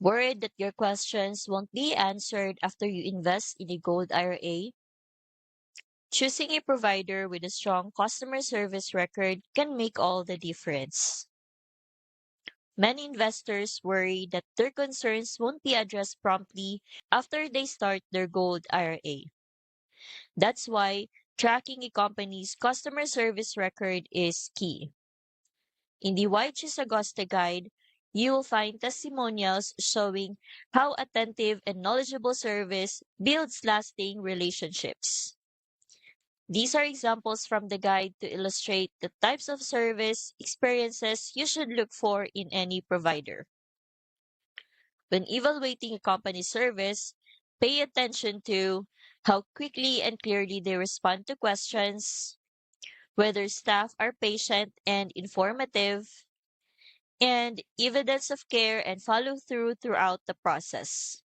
Worried that your questions won't be answered after you invest in a gold IRA? Choosing a provider with a strong customer service record can make all the difference. Many investors worry that their concerns won't be addressed promptly after they start their gold IRA. That's why tracking a company's customer service record is key. In the Why Choose Augusta guide, you will find testimonials showing how attentive and knowledgeable service builds lasting relationships. These are examples from the guide to illustrate the types of service experiences you should look for in any provider. When evaluating a company's service, pay attention to how quickly and clearly they respond to questions, whether staff are patient and informative, and evidence of care and follow through throughout the process.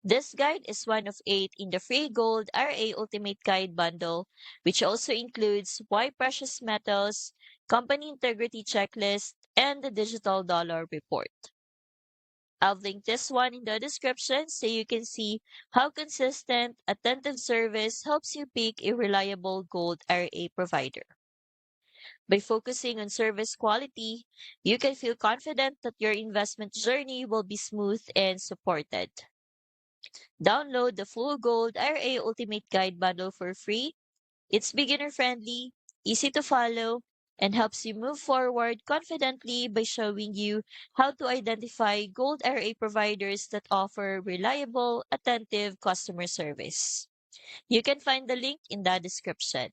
This guide is one of 8 in the free Gold RA Ultimate Guide bundle, which also includes why precious metals, company integrity checklist, and the digital dollar report. I'll link this one in the description so you can see how consistent, attentive service helps you pick a reliable Gold RA provider. By focusing on service quality, you can feel confident that your investment journey will be smooth and supported. Download the full Gold IRA Ultimate Guide bundle for free. It's beginner friendly, easy to follow, and helps you move forward confidently by showing you how to identify Gold IRA providers that offer reliable, attentive customer service. You can find the link in the description.